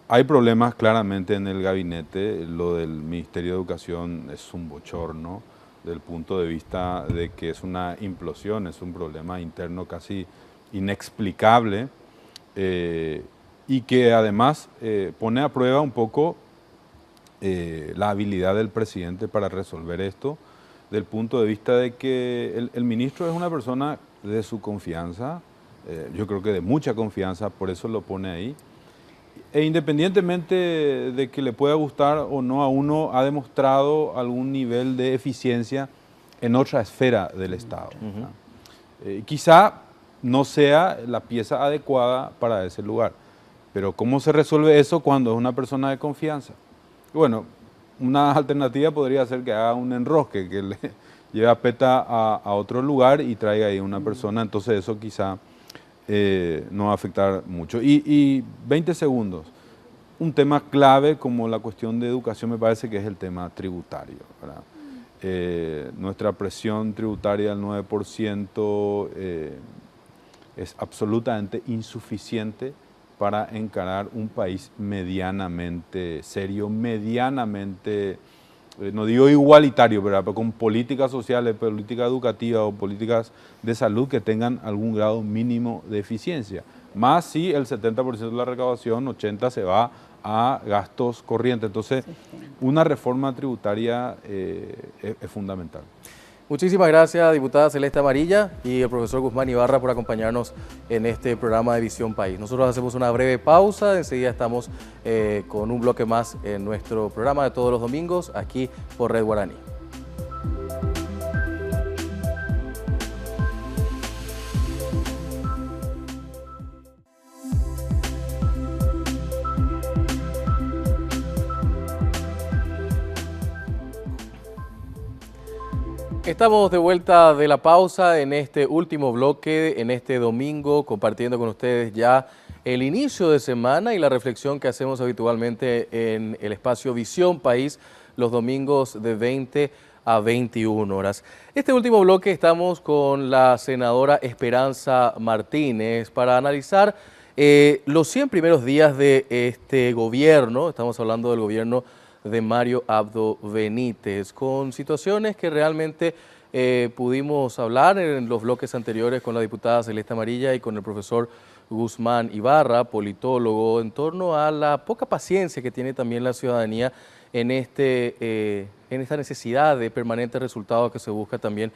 Hay problemas claramente en el gabinete. Lo del Ministerio de Educación es un bochorno del punto de vista de que es una implosión, es un problema interno casi inexplicable y que además pone a prueba un poco la habilidad del presidente para resolver esto, del punto de vista de que el ministro es una persona de su confianza, yo creo que de mucha confianza, por eso lo pone ahí. E independientemente de que le pueda gustar o no a uno, ha demostrado algún nivel de eficiencia en otra esfera del Estado. Quizá no sea la pieza adecuada para ese lugar, pero ¿cómo se resuelve eso cuando es una persona de confianza? Bueno, una alternativa podría ser que haga un enrosque, que le lleve a PETA a otro lugar y traiga ahí una persona, entonces eso quizá no va a afectar mucho. Y 20 segundos, un tema clave como la cuestión de educación me parece que es el tema tributario, ¿verdad? Nuestra presión tributaria del 9% es absolutamente insuficiente para encarar un país medianamente serio, medianamente, no digo igualitario, pero con políticas sociales, políticas educativas o políticas de salud que tengan algún grado mínimo de eficiencia. Más si el 70% de la recaudación, 80% se va a gastos corrientes. Entonces, una reforma tributaria es fundamental. Muchísimas gracias, diputada Celeste Amarilla y el profesor Guzmán Ibarra por acompañarnos en este programa de Visión País. Nosotros hacemos una breve pausa, enseguida estamos con un bloque más en nuestro programa de todos los domingos aquí por Red Guaraní. Estamos de vuelta de la pausa en este último bloque, en este domingo, compartiendo con ustedes ya el inicio de semana y la reflexión que hacemos habitualmente en el espacio Visión País los domingos de 20 a 21 horas. Este último bloque estamos con la senadora Esperanza Martínez para analizar los 100 primeros días de este gobierno. Estamos hablando del gobierno de Mario Abdo Benítez, con situaciones que realmente pudimos hablar en los bloques anteriores con la diputada Celeste Amarilla y con el profesor Guzmán Ibarra, politólogo, en torno a la poca paciencia que tiene también la ciudadanía en esta necesidad de permanentes resultados que se busca también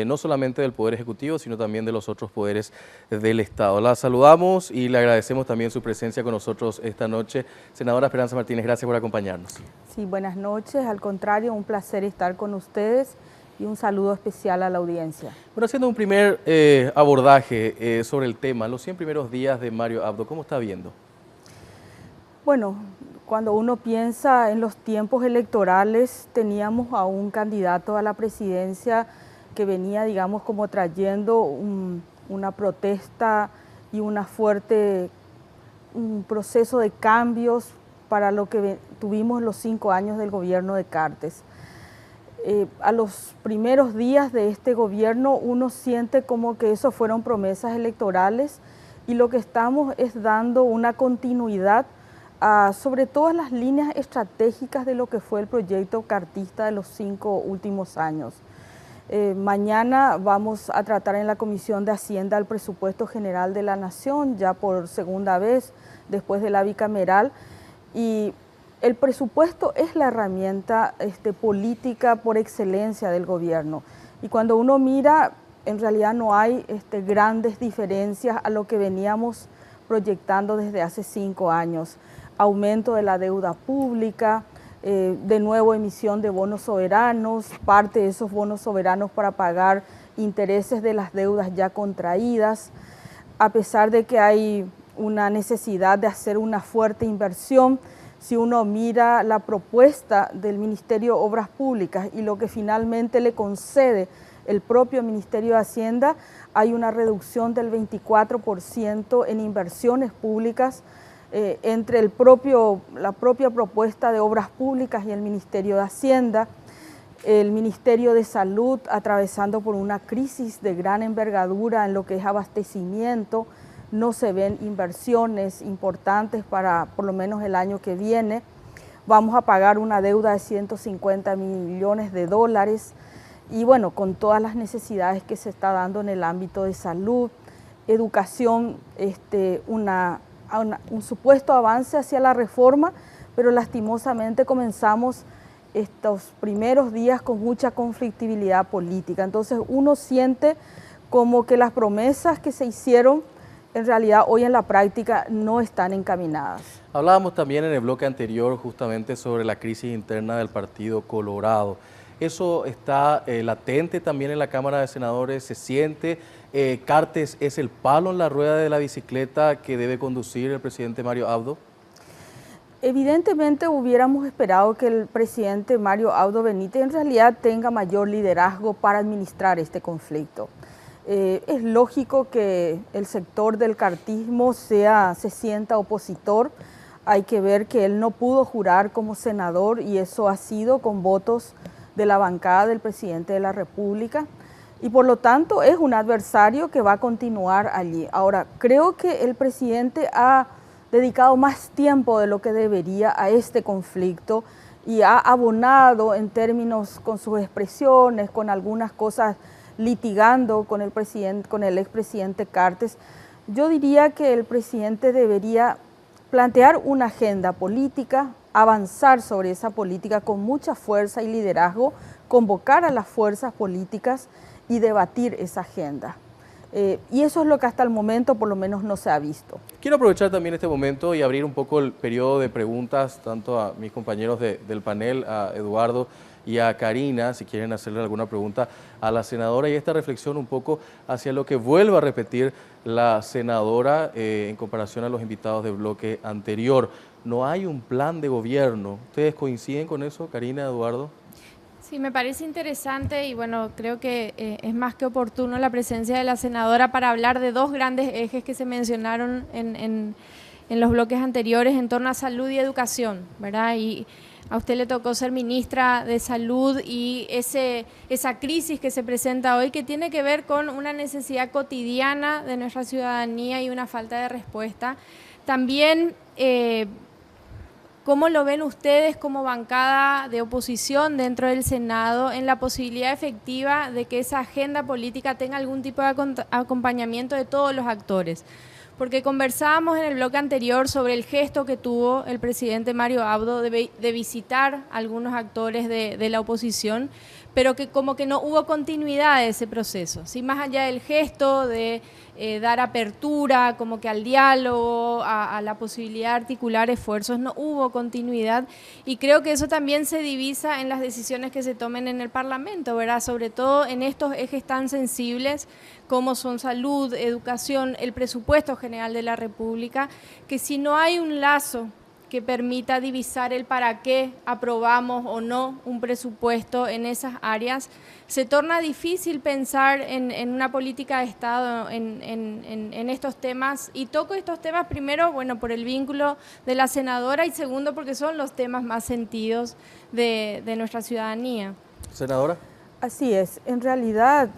no solamente del Poder Ejecutivo, sino también de los otros poderes del Estado. La saludamos y le agradecemos también su presencia con nosotros esta noche. Senadora Esperanza Martínez, gracias por acompañarnos. Sí, buenas noches. Al contrario, un placer estar con ustedes y un saludo especial a la audiencia. Bueno, haciendo un primer abordaje sobre el tema, los 100 primeros días de Mario Abdo, ¿cómo está viendo? Bueno, cuando uno piensa en los tiempos electorales, teníamos a un candidato a la presidencia que venía, digamos, como trayendo una protesta y un proceso de cambios para lo que tuvimos los 5 años del gobierno de Cartes. A los primeros días de este gobierno uno siente como que eso fueron promesas electorales y lo que estamos es dando una continuidad sobre todas las líneas estratégicas de lo que fue el proyecto cartista de los 5 últimos años. Mañana vamos a tratar en la Comisión de Hacienda el presupuesto general de la Nación, ya por segunda vez después de la bicameral, y el presupuesto es la herramienta política por excelencia del gobierno. Y cuando uno mira, en realidad no hay grandes diferencias a lo que veníamos proyectando desde hace 5 años. Aumento de la deuda pública, de nuevo emisión de bonos soberanos, parte de esos bonos soberanos para pagar intereses de las deudas ya contraídas, a pesar de que hay una necesidad de hacer una fuerte inversión. Si uno mira la propuesta del Ministerio de Obras Públicas y lo que finalmente le concede el propio Ministerio de Hacienda, hay una reducción del 24% en inversiones públicas entre la propia propuesta de Obras Públicas y el Ministerio de Hacienda. El Ministerio de Salud atravesando por una crisis de gran envergadura en lo que es abastecimiento, no se ven inversiones importantes para por lo menos el año que viene. Vamos a pagar una deuda de 150 millones de dólares y bueno, con todas las necesidades que se está dando en el ámbito de salud, educación, un supuesto avance hacia la reforma, pero lastimosamente comenzamos estos primeros días con mucha conflictividad política. Entonces uno siente como que las promesas que se hicieron en realidad hoy en la práctica no están encaminadas. Hablábamos también en el bloque anterior justamente sobre la crisis interna del Partido Colorado. ¿Eso está latente también en la Cámara de Senadores? ¿Se siente? ¿Cartes es el palo en la rueda de la bicicleta que debe conducir el presidente Mario Abdo? Evidentemente hubiéramos esperado que el presidente Mario Abdo Benítez en realidad tenga mayor liderazgo para administrar este conflicto. Es lógico que el sector del cartismo se sienta opositor. Hay que ver que él no pudo jurar como senador y eso ha sido con votos de la bancada del presidente de la República y por lo tanto es un adversario que va a continuar allí. Ahora, creo que el presidente ha dedicado más tiempo de lo que debería a este conflicto y ha abonado en términos con sus expresiones, con algunas cosas litigando con el expresidente Cartes. Yo diría que el presidente debería plantear una agenda política, avanzar sobre esa política con mucha fuerza y liderazgo, convocar a las fuerzas políticas y debatir esa agenda. Y eso es lo que hasta el momento por lo menos no se ha visto. Quiero aprovechar también este momento y abrir un poco el periodo de preguntas, tanto a mis compañeros del panel, a Eduardo y a Karina, si quieren hacerle alguna pregunta a la senadora, y esta reflexión un poco hacia lo que vuelve a repetir la senadora en comparación a los invitados del bloque anterior. No hay un plan de gobierno. ¿Ustedes coinciden con eso, Karina, Eduardo? Sí, me parece interesante y bueno, creo que es más que oportuno la presencia de la senadora para hablar de dos grandes ejes que se mencionaron en los bloques anteriores en torno a salud y educación, ¿verdad? Y a usted le tocó ser ministra de Salud y esa crisis que se presenta hoy que tiene que ver con una necesidad cotidiana de nuestra ciudadanía y una falta de respuesta. También, ¿cómo lo ven ustedes como bancada de oposición dentro del Senado en la posibilidad efectiva de que esa agenda política tenga algún tipo de acompañamiento de todos los actores? Porque conversábamos en el bloque anterior sobre el gesto que tuvo el presidente Mario Abdo de visitar a algunos actores de la oposición, pero que como que no hubo continuidad de ese proceso, ¿sí? Más allá del gesto de dar apertura como que al diálogo, a la posibilidad de articular esfuerzos, no hubo continuidad y creo que eso también se divisa en las decisiones que se tomen en el Parlamento, ¿verdad? Sobre todo en estos ejes tan sensibles como son salud, educación, el presupuesto general de la República, que si no hay un lazo que permita divisar el para qué aprobamos o no un presupuesto en esas áreas, se torna difícil pensar en una política de Estado en estos temas. Y toco estos temas primero, bueno, por el vínculo de la senadora y segundo porque son los temas más sentidos de nuestra ciudadanía. Senadora. Así es, en realidad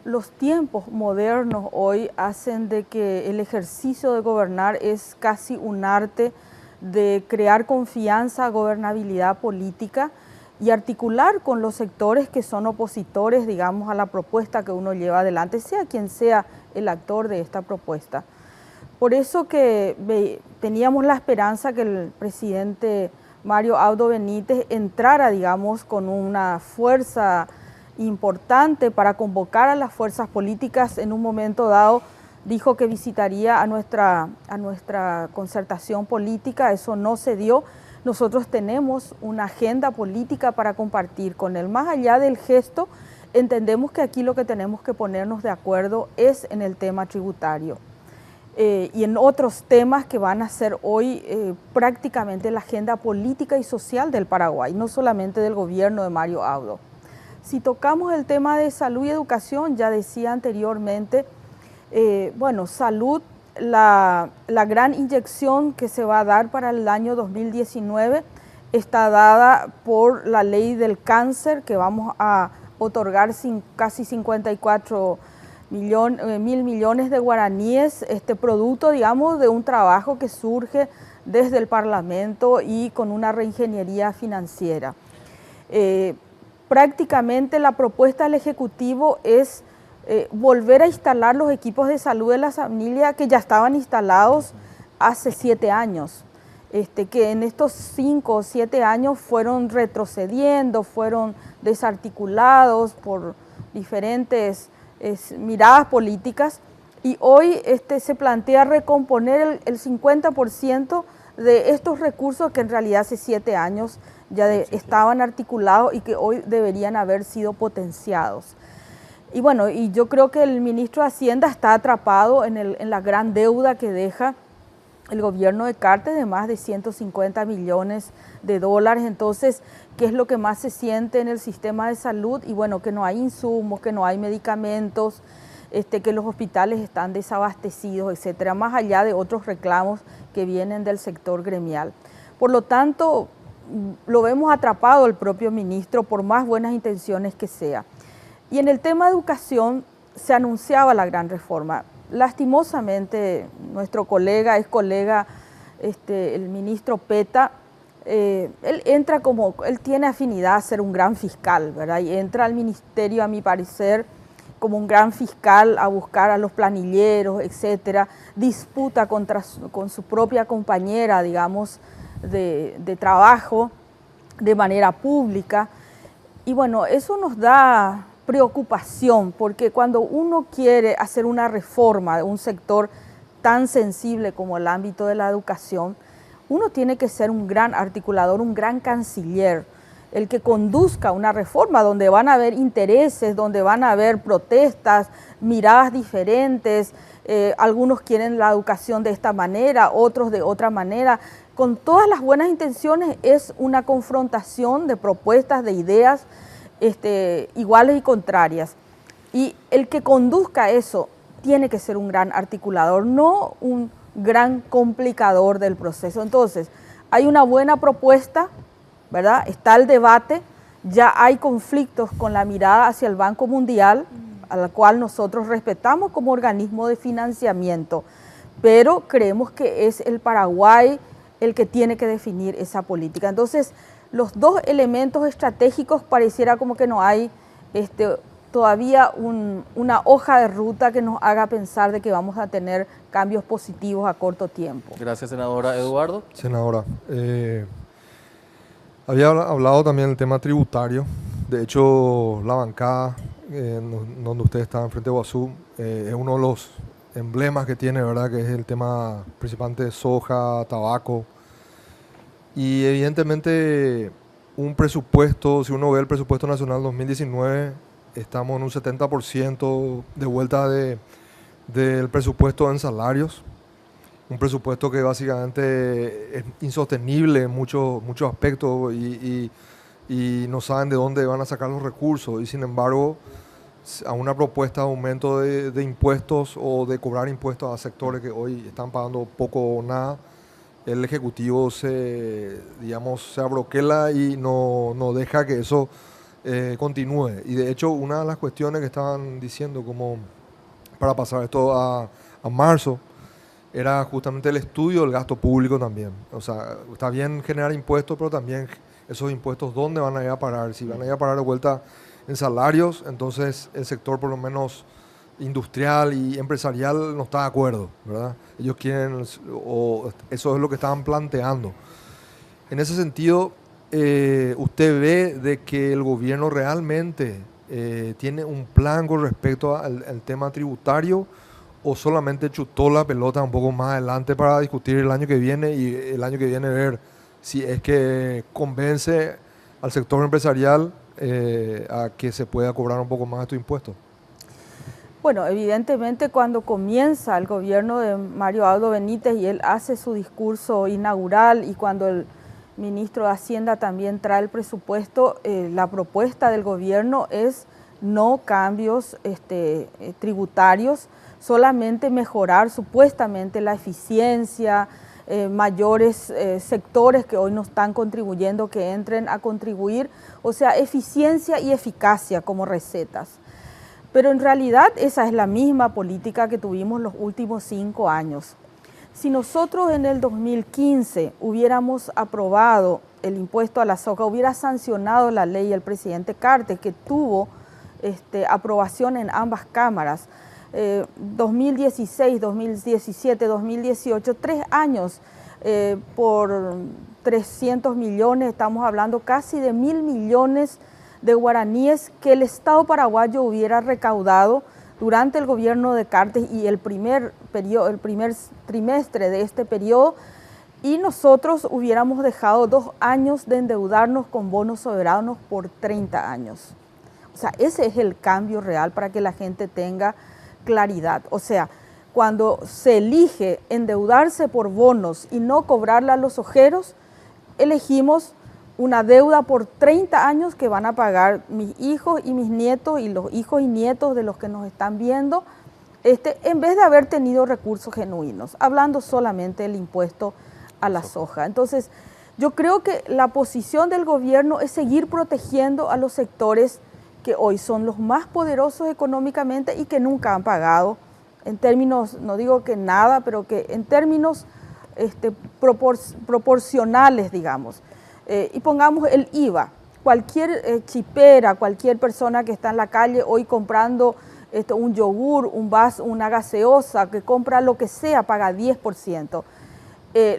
los tiempos modernos hoy hacen de que el ejercicio de gobernar es casi un arte de crear confianza, gobernabilidad política y articular con los sectores que son opositores, digamos, a la propuesta que uno lleva adelante, sea quien sea el actor de esta propuesta. Por eso que teníamos la esperanza que el presidente Mario Abdo Benítez entrara, digamos, con una fuerza importante para convocar a las fuerzas políticas. En un momento dado dijo que visitaría a nuestra concertación política, eso no se dio. Nosotros tenemos una agenda política para compartir con él. Más allá del gesto, entendemos que aquí lo que tenemos que ponernos de acuerdo es en el tema tributario y en otros temas que van a ser hoy prácticamente la agenda política y social del Paraguay, no solamente del gobierno de Mario Abdo. Si tocamos el tema de salud y educación, ya decía anteriormente, bueno, salud, la gran inyección que se va a dar para el año 2019 está dada por la ley del cáncer, que vamos a otorgar casi 54 mil millones de guaraníes, producto, digamos, de un trabajo que surge desde el Parlamento y con una reingeniería financiera. Prácticamente la propuesta del Ejecutivo es volver a instalar los equipos de salud de la familia que ya estaban instalados hace 7 años, que en estos 5 o 7 años fueron retrocediendo, fueron desarticulados por diferentes miradas políticas, y hoy se plantea recomponer el 50% de estos recursos que en realidad hace 7 años ya estaban articulados y que hoy deberían haber sido potenciados. Y bueno, y yo creo que el ministro de Hacienda está atrapado en la gran deuda que deja el gobierno de Cartes de más de 150 millones de dólares. Entonces, ¿qué es lo que más se siente en el sistema de salud? Y bueno, que no hay insumos, que no hay medicamentos, que los hospitales están desabastecidos, etcétera, más allá de otros reclamos que vienen del sector gremial. Por lo tanto, lo vemos atrapado el propio ministro, por más buenas intenciones que sea. Y en el tema de educación se anunciaba la gran reforma. Lastimosamente, nuestro colega, el ministro Peta, él tiene afinidad a ser un gran fiscal, ¿verdad? Y entra al ministerio, a mi parecer, como un gran fiscal a buscar a los planilleros, etcétera, disputa con su propia compañera, digamos, de trabajo de manera pública. Y bueno, eso nos da preocupación, porque cuando uno quiere hacer una reforma de un sector tan sensible como el ámbito de la educación, uno tiene que ser un gran articulador, un gran canciller, el que conduzca una reforma donde van a haber intereses, donde van a haber protestas, miradas diferentes, algunos quieren la educación de esta manera, otros de otra manera. Con todas las buenas intenciones es una confrontación de propuestas, de ideas, iguales y contrarias. Y el que conduzca eso tiene que ser un gran articulador, no un gran complicador del proceso. Entonces, hay una buena propuesta, ¿verdad? Está el debate, ya hay conflictos con la mirada hacia el Banco Mundial, a la cual nosotros respetamos como organismo de financiamiento, pero creemos que es el Paraguay el que tiene que definir esa política. Entonces, los dos elementos estratégicos pareciera como que no hay todavía una hoja de ruta que nos haga pensar de que vamos a tener cambios positivos a corto tiempo. Gracias, senadora. Eduardo. Senadora, había hablado también del tema tributario. De hecho, la bancada donde usted está enfrente de Guazú es uno de los emblemas que tiene, ¿verdad? Que es el tema principalmente de soja, tabaco. Y evidentemente un presupuesto, si uno ve el presupuesto nacional 2019, estamos en un 70% de vuelta del presupuesto en salarios. Un presupuesto que básicamente es insostenible en muchos aspectos y no saben de dónde van a sacar los recursos. Y sin embargo, a una propuesta de aumento de impuestos o de cobrar impuestos a sectores que hoy están pagando poco o nada, el Ejecutivo se abroquela y no deja que eso continúe. Y de hecho, una de las cuestiones que estaban diciendo como para pasar esto a marzo era justamente el estudio del gasto público también. O sea, está bien generar impuestos, pero también esos impuestos, ¿dónde van a ir a parar? Si van a ir a parar de vuelta en salarios, entonces el sector por lo menos industrial y empresarial no está de acuerdo, ¿verdad? Ellos quieren, o eso es lo que estaban planteando. En ese sentido, ¿usted ve de que el gobierno realmente tiene un plan con respecto al tema tributario o solamente chutó la pelota un poco más adelante para discutir el año que viene y el año que viene ver si es que convence al sector empresarial a que se pueda cobrar un poco más de estos impuestos? Bueno, evidentemente cuando comienza el gobierno de Mario Abdo Benítez y él hace su discurso inaugural y cuando el ministro de Hacienda también trae el presupuesto, la propuesta del gobierno es no cambios tributarios, solamente mejorar supuestamente la eficiencia, mayores sectores que hoy no están contribuyendo, que entren a contribuir, o sea, eficiencia y eficacia como recetas. Pero en realidad esa es la misma política que tuvimos los últimos 5 años. Si nosotros en el 2015 hubiéramos aprobado el impuesto a la soja, hubiera sancionado la ley el presidente Cartes, que tuvo aprobación en ambas cámaras, 2016, 2017, 2018, 3 años por 300 millones, estamos hablando casi de 1.000 millones de guaraníes que el Estado paraguayo hubiera recaudado durante el gobierno de Cartes y el primer trimestre de este periodo, y nosotros hubiéramos dejado 2 años de endeudarnos con bonos soberanos por 30 años. O sea, ese es el cambio real para que la gente tenga claridad. O sea, cuando se elige endeudarse por bonos y no cobrarle a los ojeros, elegimos una deuda por 30 años que van a pagar mis hijos y mis nietos y los hijos y nietos de los que nos están viendo, en vez de haber tenido recursos genuinos, hablando solamente del impuesto a la soja. Entonces, yo creo que la posición del gobierno es seguir protegiendo a los sectores que hoy son los más poderosos económicamente y que nunca han pagado, en términos, no digo que nada, pero que en términos proporcionales, digamos. Y pongamos el IVA. Cualquier chipera, cualquier persona que está en la calle hoy comprando un yogur, un vaso, una gaseosa, que compra lo que sea, paga 10%.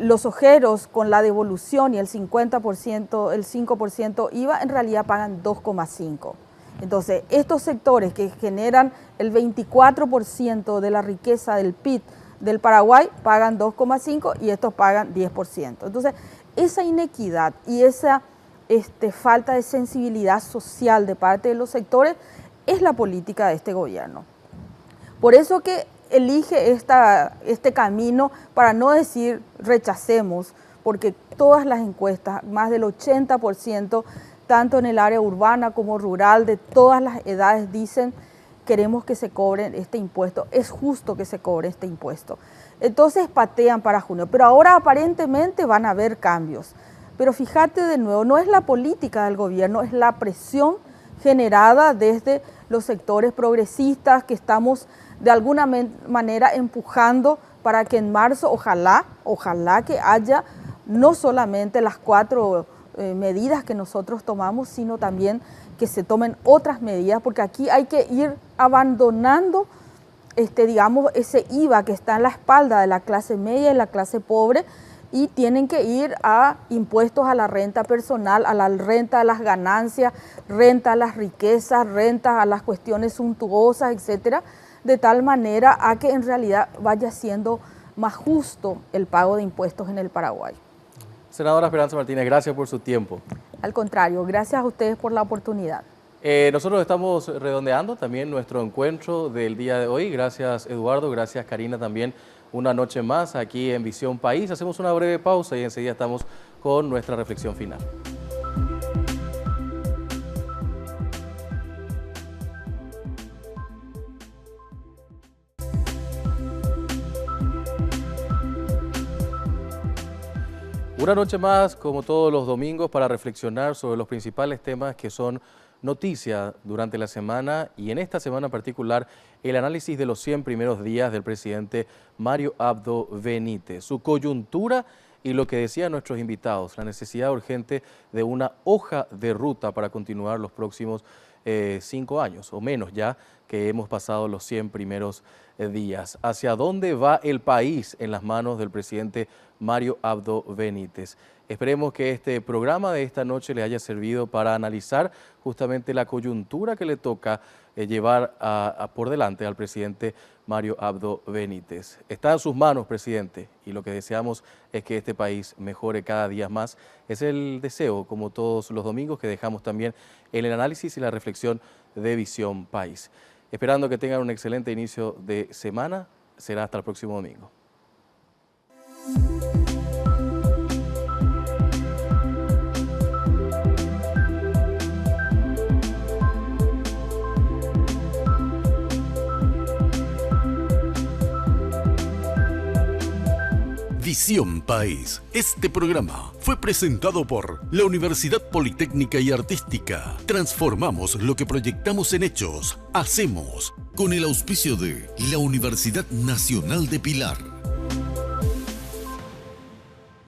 Los ojeros con la devolución y el 50%, el 5% IVA, en realidad pagan 2,5%. Entonces, estos sectores que generan el 24% de la riqueza del PIB del Paraguay pagan 2,5% y estos pagan 10%. Entonces, esa inequidad y esa falta de sensibilidad social de parte de los sectores es la política de este gobierno. Por eso que elige este camino, para no decir rechacemos, porque todas las encuestas, más del 80%, tanto en el área urbana como rural, de todas las edades, dicen queremos que se cobre este impuesto, es justo que se cobre este impuesto. Entonces patean para junio, pero ahora aparentemente van a haber cambios. Pero fíjate de nuevo, no es la política del gobierno, es la presión generada desde los sectores progresistas que estamos de alguna manera empujando para que en marzo ojalá que haya no solamente las 4 medidas que nosotros tomamos, sino también que se tomen otras medidas, porque aquí hay que ir abandonando digamos, ese IVA que está en la espalda de la clase media y la clase pobre, y tienen que ir a impuestos a la renta personal, a la renta de las ganancias, renta a las riquezas, renta a las cuestiones suntuosas, etcétera, de tal manera a que en realidad vaya siendo más justo el pago de impuestos en el Paraguay. Senadora Esperanza Martínez, gracias por su tiempo. Al contrario, gracias a ustedes por la oportunidad. Nosotros estamos redondeando también nuestro encuentro del día de hoy. Gracias Eduardo, gracias Karina también. Una noche más aquí en Visión País. Hacemos una breve pausa y enseguida estamos con nuestra reflexión final. Una noche más, como todos los domingos, para reflexionar sobre los principales temas que son noticia durante la semana, y en esta semana en particular el análisis de los 100 primeros días del presidente Mario Abdo Benítez, su coyuntura y lo que decían nuestros invitados, la necesidad urgente de una hoja de ruta para continuar los próximos 5 años o menos ya que hemos pasado los 100 primeros días. ¿Hacia dónde va el país en las manos del presidente Mario Abdo Benítez? Esperemos que este programa de esta noche le haya servido para analizar justamente la coyuntura que le toca llevar por delante al presidente Mario Abdo Benítez. Está en sus manos, presidente, y lo que deseamos es que este país mejore cada día más. Es el deseo, como todos los domingos, que dejamos también en el análisis y la reflexión de Visión País. Esperando que tengan un excelente inicio de semana. Será hasta el próximo domingo. Visión País. Este programa fue presentado por la Universidad Politécnica y Artística. Transformamos lo que proyectamos en hechos. Hacemos. Con el auspicio de la Universidad Nacional de Pilar.